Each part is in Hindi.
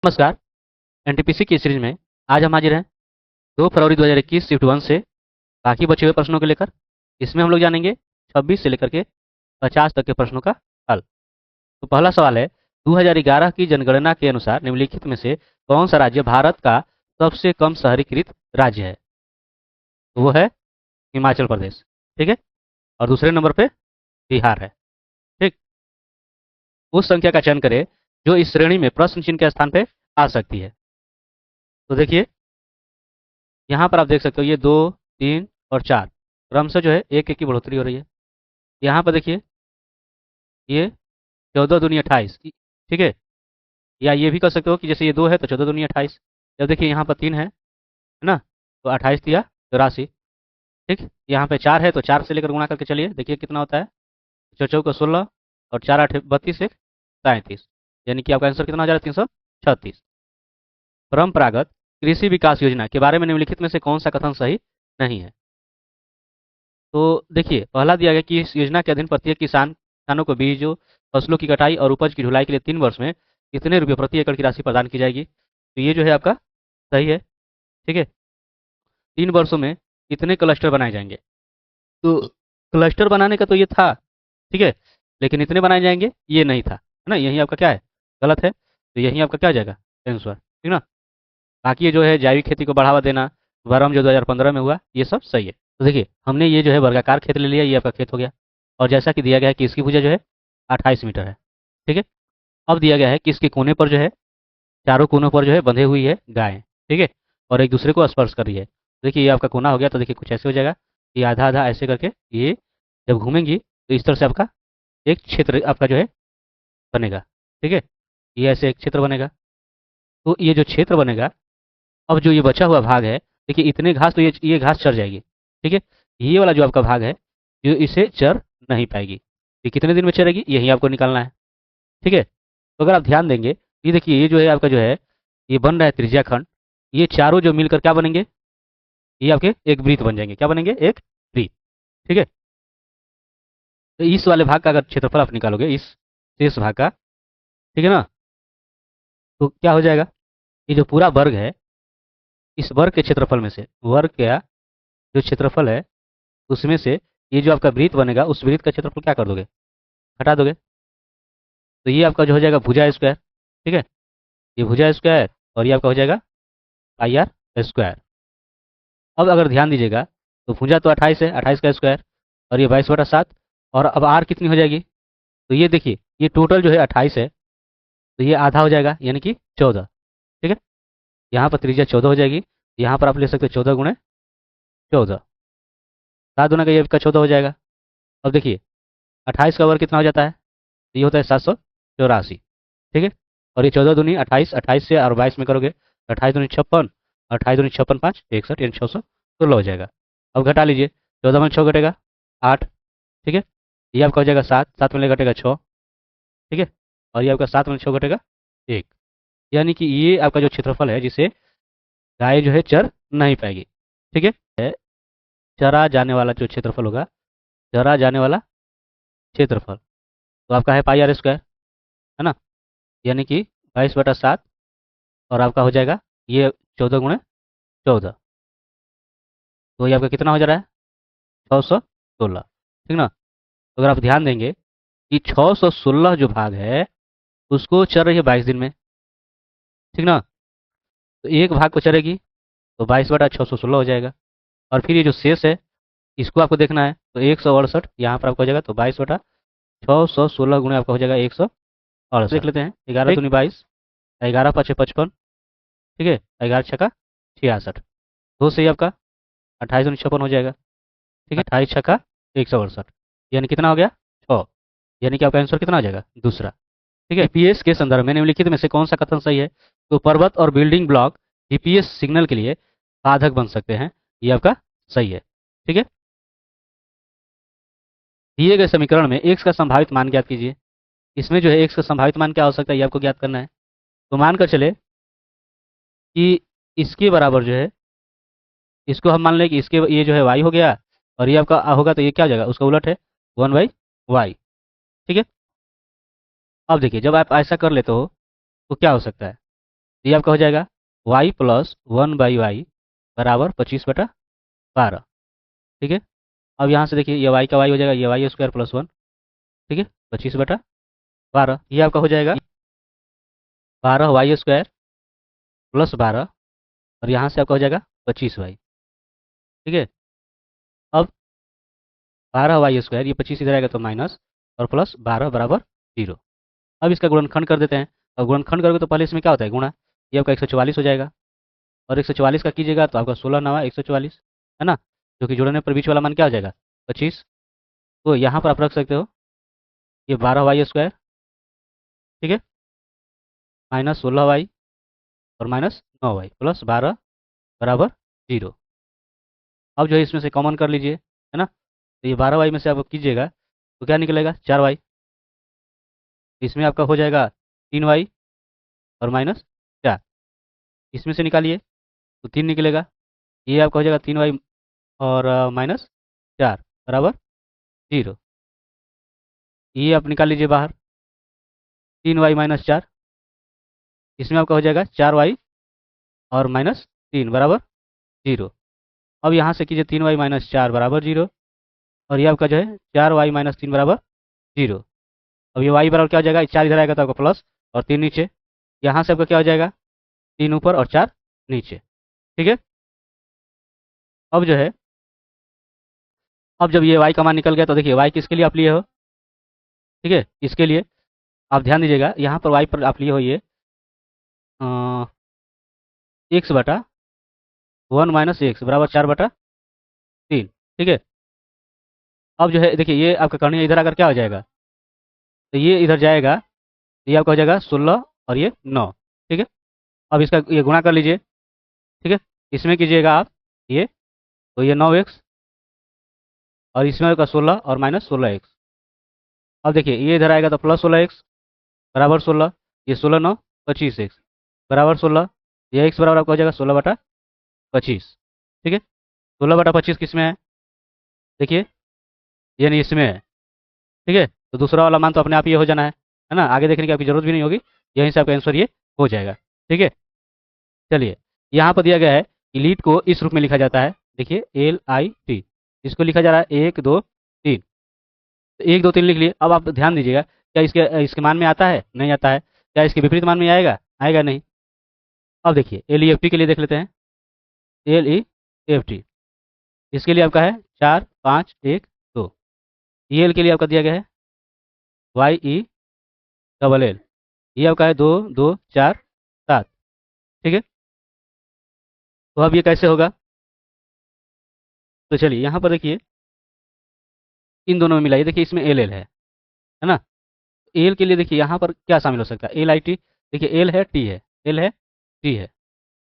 नमस्कार। एनटीपीसी की सीरीज में आज हम हाजिर हैं 2 फरवरी 2021 शिफ्ट 1 से बाकी बचे हुए प्रश्नों को लेकर। इसमें हम लोग जानेंगे 26 से लेकर के 50 तक के प्रश्नों का हल। तो पहला सवाल है, 2011 की जनगणना के अनुसार निम्नलिखित में से कौन सा राज्य भारत का सबसे कम शहरीकृत राज्य है? तो वो है हिमाचल प्रदेश। ठीक है। और दूसरे नंबर पे बिहार है। ठीक। उस संख्या का चयन करें जो इस श्रेणी में प्रश्न चिन्ह के स्थान पे आ सकती है। तो देखिए, यहाँ पर आप देख सकते हो ये 2, 3 और 4 क्रम से जो है एक एक की बढ़ोतरी हो रही है। यहाँ पर देखिए, ये 14 दूनी 28। ठीक है। या ये भी कर सकते हो कि जैसे ये 2 है तो 14 दूनी 28। जब देखिए यहाँ पर 3 है ना, तो 28 दिया 84। ठीक। यहाँ पे 4 है तो 4 से लेकर गुणा करके चलिए, देखिए कितना होता है। 4 16 और 4 8 32 1 37, यानी कि आपका आंसर कितना हो जा रहा है? 336। परंपरागत कृषि विकास योजना के बारे में निम्नलिखित में से कौन सा कथन सही नहीं है? तो देखिए, पहला दिया गया कि इस योजना के अधीन प्रत्येक किसानों को बीजों, फसलों की कटाई और उपज की ढुलाई के लिए 3 वर्ष में कितने रुपये प्रति एकड़ की राशि प्रदान की जाएगी? तो ये जो है आपका सही है। ठीक है। 3 वर्षों में कितने क्लस्टर बनाए जाएंगे? तो क्लस्टर बनाने का तो ये था। ठीक है। लेकिन इतने बनाए जाएंगे ये नहीं था, है ना। यही आपका क्या है? गलत है। तो यही आपका क्या हो जाएगा? आंसर। ठीक ना। बाकी ये जो है जैविक खेती को बढ़ावा देना, वर्म जो 2015 में हुआ, ये सब सही है। तो देखिए, हमने ये जो है वर्गाकार खेत ले लिया, ये आपका खेत हो गया। और जैसा कि दिया गया है कि इसकी भुजा जो है 28 मीटर है। ठीक है। अब दिया गया है कि इसके कोने पर जो है, चारों कोनों पर जो है बंधे हुई है गाय। ठीक है। और एक दूसरे को स्पर्श कर रही है। देखिए, ये आपका कोना हो गया, तो देखिए कुछ ऐसे हो जाएगा। ये आधा आधा ऐसे करके ये जब घूमेंगी तो इस तरह से आपका एक क्षेत्र आपका जो है बनेगा। ठीक है। ये ऐसे एक क्षेत्र बनेगा। तो ये जो क्षेत्र बनेगा, अब जो ये बचा हुआ भाग है, देखिए इतने घास तो ये घास चर जाएगी। ठीक है। ये वाला जो आपका भाग है, जो इसे चर नहीं पाएगी, ये कितने दिन में चरेगी यही आपको निकालना है। ठीक है। तो अगर आप ध्यान देंगे, ये देखिए ये जो है आपका जो है, ये बन रहा है त्रिज्या खंड। ये चारों जो मिलकर क्या बनेंगे? ये आपके एक वृत्त बन जाएंगे। क्या बनेंगे? एक वृत्त। ठीक है। तो इस वाले भाग का अगर क्षेत्रफल आप निकालोगे, इस शेष भाग का, ठीक है ना, तो क्या हो जाएगा? ये जो पूरा वर्ग है, इस वर्ग के क्षेत्रफल में से, वर्ग का जो क्षेत्रफल है उसमें से ये जो आपका वृत्त बनेगा, उस वृत्त का क्षेत्रफल क्या कर दोगे? हटा दोगे। तो ये आपका जो हो जाएगा भुजा स्क्वायर। ठीक है। ये भुजा स्क्वायर और ये आपका हो जाएगा पाई आर स्क्वायर। अब अगर ध्यान दीजिएगा, तो भुजा तो 28 है, 28 का स्क्वायर, और ये 22/7। और अब आर कितनी हो जाएगी? तो ये देखिए, ये टोटल जो है 28 है, तो ये आधा हो जाएगा यानी कि 14। ठीक है। यहाँ पर त्रिज्या 14 हो जाएगी। यहाँ पर आप ले सकते हो 14 × 14, 7 दूना का ये आपका 14 हो जाएगा। अब देखिए, 28 का वर्ग कितना हो जाता है? तो ये होता है 784। ठीक है। और ये 14 दूनी 28, 28 से और 22 में करोगे तो 28 दूनी 56, 28 दूनी 56 5 61, यानी 616 हो जाएगा। अब घटा लीजिए, 14 में 6 घटेगा 8। ठीक है। ये आपका हो जाएगा 7, 7 में ले घटेगा 6। ठीक है। और ये आपका 7 में 6 घटेगा 1, यानी कि ये आपका जो क्षेत्रफल है, जिसे गाय जो है चर नहीं पाएगी। ठीक है। चरा जाने वाला जो क्षेत्रफल होगा, चरा जाने वाला क्षेत्रफल, तो आपका है पाई आर स्क्वायर, है ना। यानी कि 22/7, और आपका हो जाएगा ये 14 × 14, तो ये आपका कितना हो जा रहा है? 616। ठीक ना। तो अगर आप ध्यान देंगे कि 616 जो भाग है उसको चल रही है 22 दिन में। ठीक ना। तो एक भाग को चलेगी तो 22/616 हो जाएगा। और फिर ये जो शेष है, इसको आपको देखना है, तो 168 यहाँ पर आपका हो जाएगा। तो 22/616 गुणे आपका हो जाएगा 168। देख लेते हैं, 11 दूनी 22, 11 5 55। ठीक है। 11 छक्का 66, 2 से ही आपका 28 दूनी 56 हो जाएगा। ठीक है। 28 छक्का 168, यानी कितना हो गया? 6। यानी कि आपका आंसर कितना आ जाएगा? दूसरा। ठीक है। जीपीएस के संदर्भ में निम्नलिखित में से कौन सा कथन सही है? तो पर्वत और बिल्डिंग ब्लॉक जीपीएस सिग्नल के लिए साधक बन सकते हैं, ये आपका सही है। ठीक है। दिए गए समीकरण में एक्स का संभावित मान ज्ञात कीजिए। इसमें जो है एक्स का संभावित मान क्या हो सकता है, ये आपको ज्ञात करना है। तो मानकर चले कि इसके बराबर जो है, इसको हम मान लें कि इसके ये जो है वाई हो गया, और ये आपका होगा, तो ये क्या हो जाएगा? उसका उलट है 1/y। ठीक है। अब देखिए, जब आप ऐसा कर लेते हो तो क्या हो सकता है? ये आपका हो जाएगा y प्लस 1/y बराबर 25/12। ठीक है। अब यहाँ से देखिए ये y का y हो जाएगा, ये y स्क्वायर प्लस 1। ठीक है, 25/12 ये आपका हो जाएगा 12y स्क्वायर प्लस 12, और यहाँ से आपका हो जाएगा 25y। ठीक है। अब 12y स्क्वायर, ये 25 इधर आएगा तो माइनस, और प्लस 12 बराबर 0। अब इसका गुणनखंड कर देते हैं। अब गुणनखंड करोगे तो पहले इसमें क्या होता है, गुणा। ये आपका 144 हो जाएगा, और 144 का कीजिएगा तो आपका 16 नवा 144, है ना, जो कि जोड़ने पर बीच वाला मान क्या हो जाएगा, 25। तो यहाँ पर आप रख सकते हो ये 12y स्क्वायर, ठीक है, माइनस 16y और माइनस 9y प्लस 12 बराबर 0। अब जो है इसमें से कॉमन कर लीजिए, है ना, तो ये 12y में से आप कीजिएगा तो क्या निकलेगा, 4y। इसमें आपका हो जाएगा 3y और माइनस 4। इसमें से निकालिए तो 3 निकलेगा, ये आपका हो जाएगा 3y और माइनस 4 बराबर 0। ये आप निकाल लीजिए बाहर, 3y माइनस 4। इसमें आपका हो जाएगा 4y और माइनस 3 बराबर 0। अब यहाँ से कीजिए 3y माइनस 4 बराबर 0, और ये आपका जो है 4y माइनस 3 बराबर 0। अब ये y बराबर क्या हो जाएगा, 4 इधर आएगा तो आपका प्लस, और 3 नीचे। यहाँ से आपका क्या हो जाएगा, 3 ऊपर और 4 नीचे। ठीक है। अब जो है, अब जब ये y का मान निकल गया तो देखिए y किसके लिए आप लिए हो, ठीक है, इसके लिए आप ध्यान दीजिएगा, यहाँ पर y पर आप लिए हो ये x बटा 1 माइनस एक्स बराबर 4/3। ठीक है। अब जो है देखिए ये आपका कर्ण इधर आकर क्या हो जाएगा, तो ये इधर जाएगा, तो ये आपका हो जाएगा 16 और ये 9। ठीक है। अब इसका ये गुणा कर लीजिए, ठीक है, इसमें कीजिएगा आप ये, तो ये 9x, और इसमें होगा 16 और माइनस 16x। अब देखिए ये इधर आएगा तो प्लस 16x बराबर 16, ये 16 9 25x बराबर 16, ये x बराबर आपका हो जाएगा 16/25। ठीक है। 16/25 किस में है, देखिए यानी इसमें है। ठीक है, तो दूसरा वाला मान तो अपने आप ये हो जाना है ना, आगे देखने की आपकी जरूरत भी नहीं होगी, यहीं से आपका आंसर ये हो जाएगा। ठीक है। चलिए, यहाँ पर दिया गया है कि लीड को इस रूप में लिखा जाता है, देखिए LIT, इसको लिखा जा रहा है 1 2 3। तो 1 2 3 लिख लिए। अब आप ध्यान दीजिएगा, क्या इसके इसके मान में आता है, नहीं आता है। क्या इसके विपरीत मान में आएगा, आएगा नहीं। अब देखिए LEFT के लिए देख लेते हैं, LEFT इसके लिए आपका है 4 5 1 2। EL के लिए आपका दिया गया है YELL, ये आपका है 2 2 4 7। ठीक है। तो अब ये कैसे होगा, तो चलिए यहाँ पर देखिए इन दोनों में मिलाइए, देखिए इसमें LL है ना। एल के लिए देखिए यहाँ पर क्या शामिल हो सकता है, LIT, देखिए एल है टी है, एल है टी है,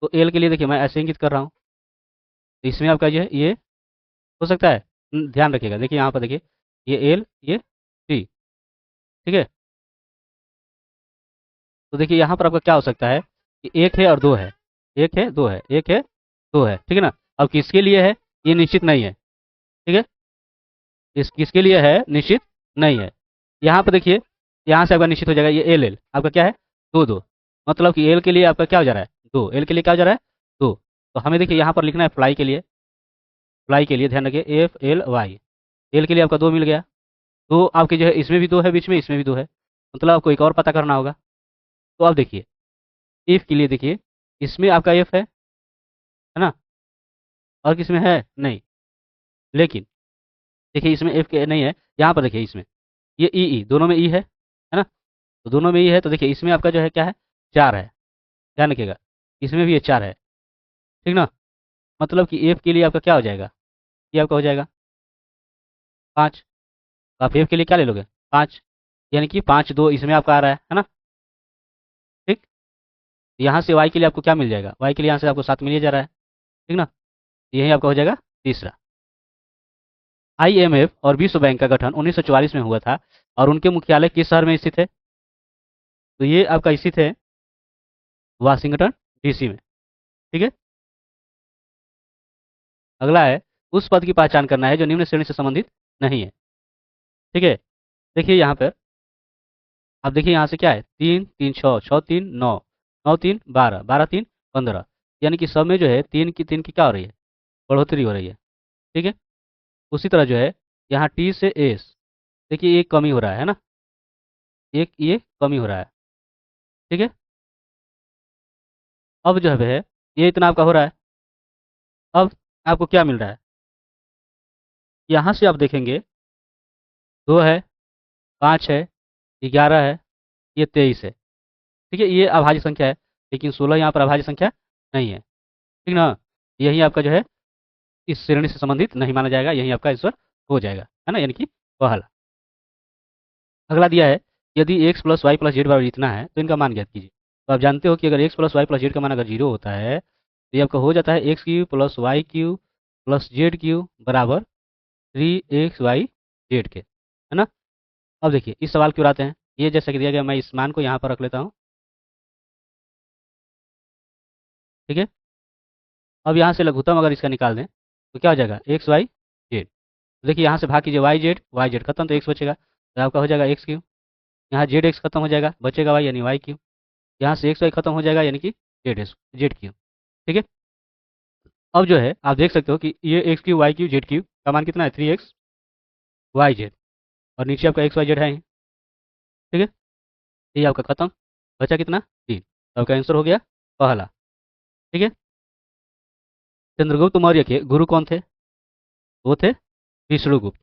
तो एल के लिए देखिए मैं ऐसे इंगित कर रहा हूँ, तो इसमें आपका जो है ये हो सकता है। ध्यान रखिएगा, देखिए यहाँ पर देखिए ये एल ये टी। ठीक है। तो देखिए यहाँ पर आपका क्या हो सकता है कि एक है और दो है, एक है दो है, एक है दो है। ठीक है ना। अब किसके लिए है ये निश्चित नहीं है। ठीक है, इस किसके लिए है निश्चित नहीं है। यहाँ पर देखिए, यहाँ से आपका निश्चित हो जाएगा ये एल आपका क्या है, दो दो, मतलब कि एल के लिए आपका क्या हो जा रहा है, दो, एल के लिए क्या हो जा रहा है, दो। तो हमें देखिए यहाँ पर लिखना है फ्लाई के लिए, फ्लाई के लिए ध्यान रखिए FLY, एल के लिए आपका दो मिल गया। तो आपके जो है इसमें भी दो है, बीच में इसमें भी दो है, मतलब आपको एक और पता करना होगा। तो अब देखिए एफ के लिए, देखिए इसमें आपका एफ है ना, और किसमें है नहीं, लेकिन देखिए इसमें एफ के नहीं है, यहाँ पर देखिए इसमें ये ई दोनों में ई है ना, तो दोनों में ई है, तो देखिए इसमें आपका जो है क्या है, चार है। ध्यान रखिएगा इसमें भी ये चार है। ठीक ना, मतलब कि एफ के लिए आपका क्या हो जाएगा, ये आपका हो जाएगा 5। तो आप एफ के लिए क्या ले लोगे, 5, यानी कि 5 2 इसमें आपका आ रहा है ना। ठीक, यहाँ से वाई के लिए आपको क्या मिल जाएगा, वाई के लिए यहाँ से आपको 7 मिल जा रहा है। ठीक ना, यही आपका हो जाएगा तीसरा। IMF और विश्व बैंक का गठन 1944 में हुआ था, और उनके मुख्यालय किस शहर में स्थित है, तो ये आपका स्थित है वाशिंगटन DC में। ठीक है। अगला है, उस पद की पहचान करना है जो निम्न श्रेणी से संबंधित नहीं है। ठीक है, देखिए यहाँ पर, अब देखिए यहाँ से क्या है, 3 3 6 6 3 9, 9 3 12, 12 3 15, यानी कि सब में जो है 3 की क्या हो रही है, बढ़ोतरी हो रही है। ठीक है। उसी तरह जो है यहाँ टी से एस, देखिए एक कमी हो रहा है ना, एक ये कमी हो रहा है। ठीक है। अब जो है ये इतना आपका हो रहा है। अब आपको क्या मिल रहा है, यहाँ से आप देखेंगे 2 है, 5 है, 11 है, ये 23 है। ठीक है, ये अभाज्य संख्या है, लेकिन 16 यहाँ पर अभाज्य संख्या नहीं है। ठीक ना, यही आपका जो है इस श्रेणी से संबंधित नहीं माना जाएगा, यही आपका आंसर हो जाएगा, है ना, यानी कि पहला। अगला दिया है यदि x plus y plus z बराबर इतना है तो इनका मान ज्ञात कीजिए। तो आप जानते हो कि अगर x plus y plus z का मान अगर 0 होता है तो ये आपका हो जाता है x cube plus y cube plus z cube बराबर 3xy जेड के, है ना। अब देखिए इस सवाल की ओर आते हैं। ये जैसा कि दिया गया, मैं इस मान को यहाँ पर रख लेता हूँ। ठीक है। अब यहाँ से लघुत्तम अगर इसका निकाल दें तो क्या हो जाएगा, एक्स वाई जेड। देखिए यहाँ से भाग कीजिए वाई जेड खत्म, तो एक्स बचेगा, तो आपका हो जाएगा एक्स क्यू। यहाँ जेड एक्स खत्म हो जाएगा, बचेगा वाई यानी वाई क्यू। यहाँ से एक्स वाई खत्म हो जाएगा यानी कि जेड क्यू। ठीक है। अब जो है आप देख सकते हो कि ये x cube y cube z cube का मान कितना है, 3xy z, और नीचे आपका एक्स वाई जेड है ही। ठीक है। ये आपका खत्म, बचा कितना, 3। तो आपका आंसर हो गया पहला। ठीक है। चंद्रगुप्त मौर्य के गुरु कौन थे, वो थे विष्णुगुप्त।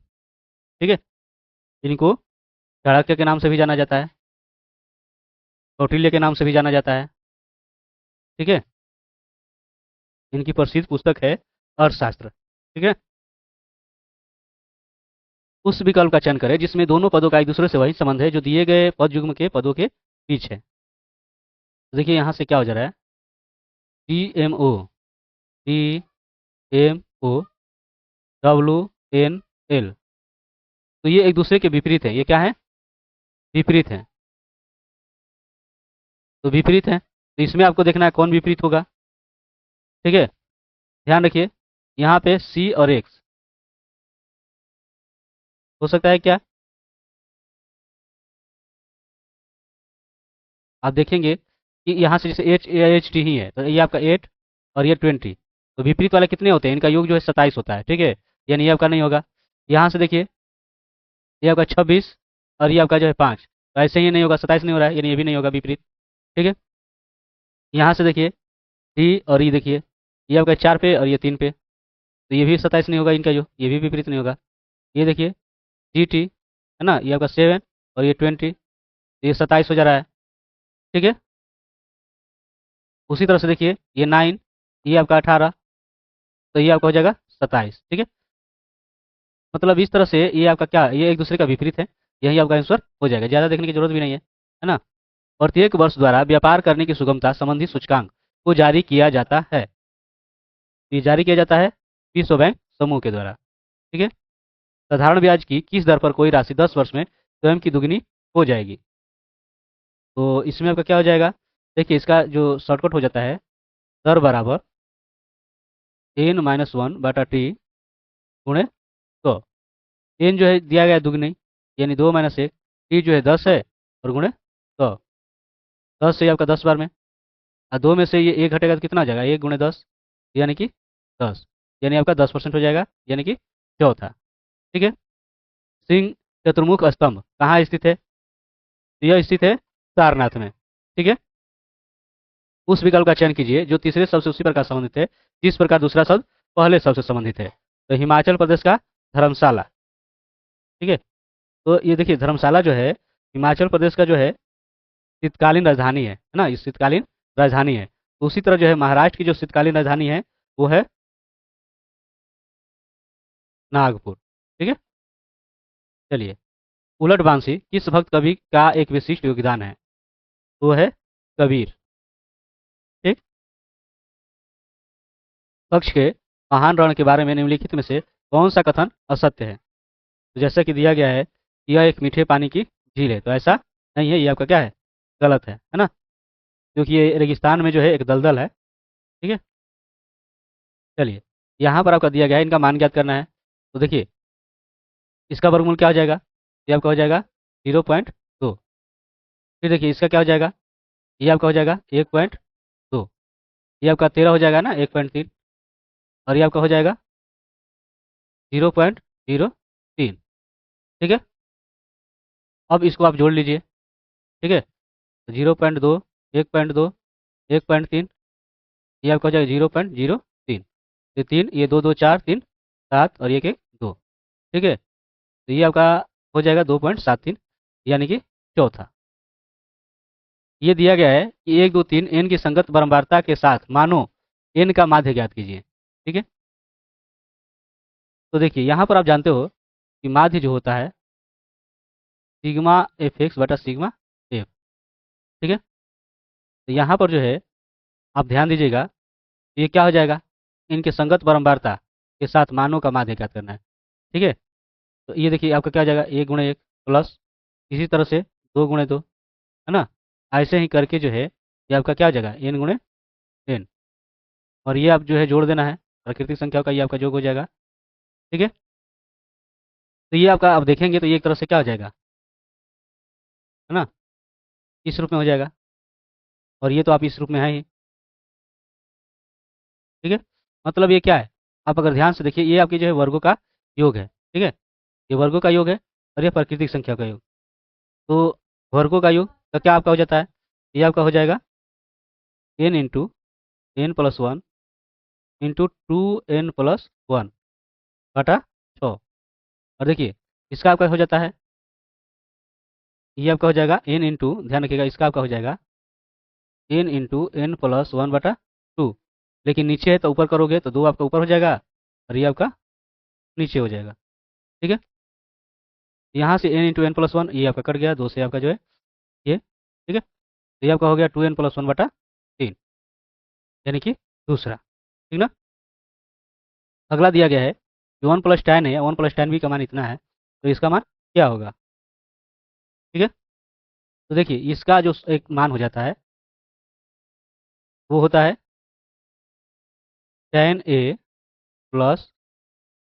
ठीक है। इनको चाणक्य के नाम से भी जाना जाता है, कौटिल्य के नाम से भी जाना जाता है। ठीक है। इनकी प्रसिद्ध पुस्तक है अर्थशास्त्र। ठीक है। उस विकल्प का चयन करें जिसमें दोनों पदों का एक दूसरे से वही संबंध है जो दिए गए पद युग्म के पदों के बीच है। देखिए यहाँ से क्या हो जा रहा है, डी एम ओ WNL, तो ये एक दूसरे के विपरीत है, ये क्या है, विपरीत है। तो विपरीत है, तो इसमें आपको देखना है कौन विपरीत होगा। ठीक है। ध्यान रखिए यहाँ पे C और X हो सकता है क्या, आप देखेंगे कि यहाँ से जैसे HT ही है, तो ये आपका 8 और ये 20, तो विपरीत वाले कितने होते हैं, इनका योग जो है 27 होता है। ठीक है, यानी ये आपका नहीं होगा। यहाँ से देखिए ये आपका 26 और ये आपका जो है 5, तो ऐसे ही नहीं होगा, 27 नहीं हो रहा है, यानी ये भी नहीं होगा विपरीत। ठीक है। यहाँ से देखिए डी और ई, देखिए ये आपका 4 पे और ये 3 पे, तो ये भी 27 नहीं होगा इनका, जो ये भी विपरीत नहीं होगा। ये देखिए GT है ना, ये आपका 7 और ये 20, तो ये 27 हो जा रहा है। ठीक है। उसी तरह से देखिए ये 9, ये आपका 18, तो ये आपका हो जाएगा 27। ठीक है। मतलब इस तरह से ये आपका क्या, ये एक दूसरे का विपरीत है, यही आपका आंसर हो जाएगा, ज़्यादा देखने की जरूरत भी नहीं है ना। प्रत्येक वर्ष द्वारा व्यापार करने की सुगमता संबंधी सूचकांक को जारी किया जाता है, ये जारी किया जाता है विश्व बैंक समूह के द्वारा। ठीक है। साधारण ब्याज की किस दर पर कोई राशि 10 वर्ष में स्वयं की दुगनी हो जाएगी, तो इसमें आपका क्या हो जाएगा, देखिए इसका जो शॉर्टकट हो जाता है, दर बराबर n-1/t गुणे 100। एन जो है दिया गया है दुगनी, यानी 2 - 1, टी जो है 10 है और गुणे 100, 10 से आपका 10 बार में, और 2 में से ये 1 घटेगा तो कितना हो जाएगा, 1 × 10 यानी कि 10, यानी आपका 10% हो जाएगा, यानी कि चौथा। ठीक है। सिंह चतुर्मुख स्तंभ कहाँ स्थित है, तो यह स्थित है सारनाथ में। ठीक है। उस विकल्प का चयन कीजिए जो तीसरे शब्द से उसी प्रकार संबंधित है जिस प्रकार दूसरा शब्द पहले शब्द से संबंधित है। तो हिमाचल प्रदेश का धर्मशाला। ठीक है। तो ये देखिए धर्मशाला जो है हिमाचल प्रदेश का जो है शीतकालीन राजधानी है ना, इस शीतकालीन राजधानी है। तो उसी तरह जो है महाराष्ट्र की जो शीतकालीन राजधानी है वो है नागपुर। ठीक है। चलिए, उलट बांसी किस भक्त कवि का एक विशिष्ट योगदान है, वो है कबीर। ठीक। पक्ष के महान रण के बारे में निम्नलिखित में से कौन सा कथन असत्य है, तो जैसा कि दिया गया है कि यह एक मीठे पानी की झील है, तो ऐसा नहीं है, ये आपका क्या है, गलत है ना, क्योंकि ये रेगिस्तान में जो है एक दलदल है। ठीक है। चलिए, यहाँ पर आपका दिया गया है, इनका मान ज्ञात करना है। तो देखिए इसका वर्गमूल क्या हो जाएगा, ये आपका हो जाएगा 0.2। फिर देखिए इसका क्या हो जाएगा, ये आपका हो जाएगा 1.2, ये आपका 13 हो जाएगा ना 1.3, और ये आपका हो जाएगा 0.03। ठीक है, अब इसको आप जोड़ लीजिए। ठीक है, तो 0.2, 1.2, 1.3, ये आपका हो जाएगा 0.03। ये 3, ये 2 2 4 3 7, और ये के 2। ठीक है, तो ये आपका हो जाएगा 2.73, यानी कि चौथा। ये दिया गया है कि 1 2 3 एन की संगत बारंबारता के साथ मानो एन का माध्य ज्ञात कीजिए। ठीक है, तो देखिए यहाँ पर आप जानते हो कि माध्य जो होता है सिग्मा एफ एक्स बटा सिग्मा एफ। ठीक है, तो यहाँ पर जो है आप ध्यान दीजिएगा, ये क्या हो जाएगा, इनके संगत बारंबारता के साथ मानों का माध्य ज्ञात करना है। ठीक है, तो ये देखिए आपका क्या हो जाएगा, 1 × 1 प्लस इसी तरह से 2 × 2, है ना। ऐसे ही करके जो है ये आपका क्या हो जाएगा, n × n, और ये आप जो है जोड़ देना है प्राकृतिक संख्या का, ये आपका योग हो जाएगा। ठीक है, तो ये आपका आप देखेंगे तो ये एक तरह से क्या हो जाएगा, है ना, इस रूप में हो जाएगा, और ये तो आप इस रूप में है ही। ठीक है, मतलब ये क्या है, आप अगर ध्यान से देखिए, ये आपके जो है वर्गों का योग है। ठीक है, ये वर्गों का योग है, और ये प्राकृतिक संख्या का योग। तो वर्गों का योग का क्या आपका हो जाता है, ये आपका हो जाएगा n × n+1 × 2n+1 बटा 6। और देखिए इसका आपका हो जाता है, ये आपका हो जाएगा ध्यान रखिएगा, इसका आपका हो जाएगा n × n+1/2। लेकिन नीचे है तो ऊपर करोगे तो 2 आपका ऊपर हो जाएगा, और ये आपका नीचे हो जाएगा। ठीक है, यहाँ से n × n+1, ये आपका कट गया, 2 से आपका जो है ये। ठीक है, तो ये आपका हो गया 2n+1/3, यानी कि दूसरा। ठीक ना, अगला दिया गया है कि 1 + tan है, 1 + tan b का मान इतना है, तो इसका मान क्या होगा। ठीक है, तो देखिए इसका जो एक मान हो जाता है वो होता है tan a +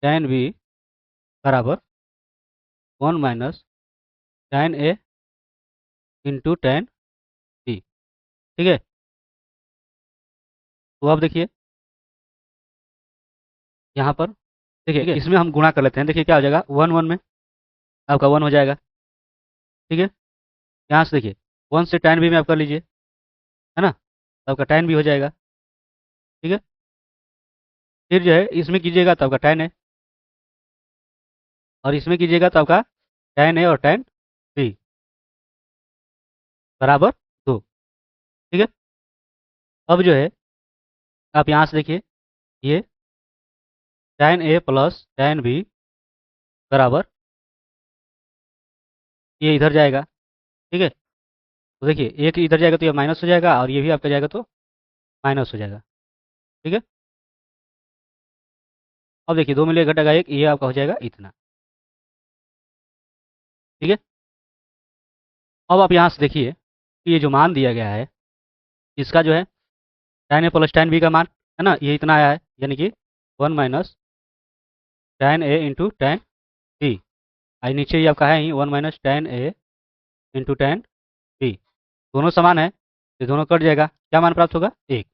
tan b बराबर 1 - tan a × tan b। ठीक है, तो अब देखिए यहाँ पर, देखिए इसमें हम गुणा कर लेते हैं। देखिए क्या हो जाएगा, 1 1 में आपका 1 हो जाएगा। ठीक है, यहाँ से देखिए 1 से tan b में आप कर लीजिए, है ना, तो आपका tan b हो जाएगा। ठीक है, फिर जो है इसमें कीजिएगा तो आपका tan है, और इसमें कीजिएगा तो आपका tan a और tan b बराबर 2। ठीक है, अब जो है आप यहाँ से देखिए, ये tan a + tan b बराबर, ये इधर जाएगा। ठीक है, तो देखिए एक इधर जाएगा तो ये माइनस हो जाएगा, और ये भी आपका जाएगा तो माइनस हो जाएगा। ठीक है, अब देखिए 2 में ले घटेगा 1, ये आपका हो जाएगा इतना। ठीक है, अब आप यहाँ से देखिए कि ये जो मान दिया गया है इसका जो है tan a + tan b का मान, है ना, ये इतना आया है, यानी कि 1 - tan a × tan b। आई नीचे ये आपका है ही 1 - tan a × tan b, दोनों समान है, ये दोनों कट जाएगा, क्या मान प्राप्त होगा, 1।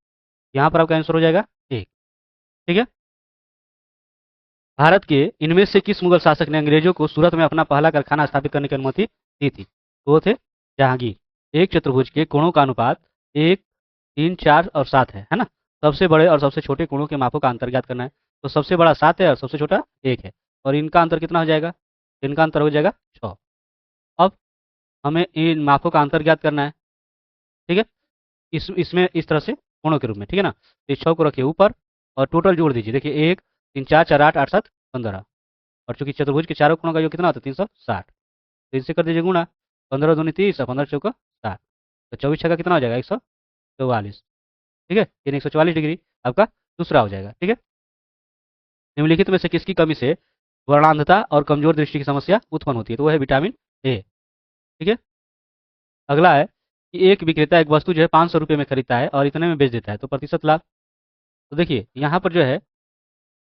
यहाँ पर आपका आंसर हो जाएगा 1। ठीक है, भारत के इनमें से किस मुगल शासक ने अंग्रेजों को सूरत में अपना पहला कारखाना स्थापित करने की अनुमति दी थी। तो वो थे जहांगीर। एक चतुर्भुज के कोणों का अनुपात 1 3 4 और 7 है ना। सबसे बड़े और सबसे छोटे कोणों के मापों का अंतर ज्ञात करना है। तो सबसे बड़ा 7 है और सबसे छोटा 1 है, और इनका अंतर कितना हो जाएगा, इनका अंतर हो जाएगा 6। अब हमें इन मापों का अंतर ज्ञात करना है। ठीक है, इसमें इस तरह से कोणों के रूप में, ठीक है ना। तो इस 6 को रखिए ऊपर, और टोटल जोड़ दीजिए। देखिए 1 3 4 4 8 8 7 15, और चूंकि चतुर्भुज के चारों कोणों का योग कितना होता है, 360, तो इससे कर दीजिए गुणा। 15 दूनी 30 और 15 चौका 60, तो 24 छक्का कितना हो जाएगा, 144। ठीक है, यानी 144 डिग्री आपका दूसरा हो जाएगा। ठीक है, निम्नलिखित में से किसकी कमी से वर्णांधता और कमजोर दृष्टि की समस्या उत्पन्न होती है। तो वह है विटामिन ए। ठीक है, अगला है कि एक विक्रेता एक वस्तु जो है 500 रुपये में खरीदता है और इतने में बेच देता है, तो प्रतिशत लाभ। तो देखिए यहाँ पर जो है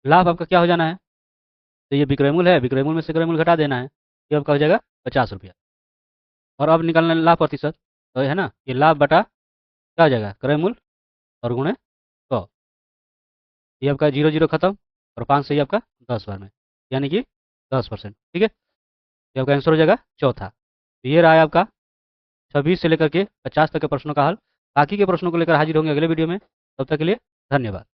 लाभ आपका क्या हो जाना है, तो ये विक्रय मूल्य है, विक्रय मूल्य में से क्रय मूल्य घटा देना है, ये आपका हो जाएगा 50 रुपया। और अब निकालना है लाभ प्रतिशत, तो है ना, ये लाभ बटा क्या हो जाएगा, क्रय मूल्य और गुणे 100। ये आपका 0 0 खत्म और 5 से ही आपका 10 बार में, यानी कि 10%। ठीक है, ये आपका आंसर हो जाएगा चौथा। तो ये रहा है आपका 26 से लेकर के 50 तक के प्रश्नों का हल। बाकी के प्रश्नों को लेकर हाजिर होंगे अगले वीडियो में। तब तक के लिए धन्यवाद।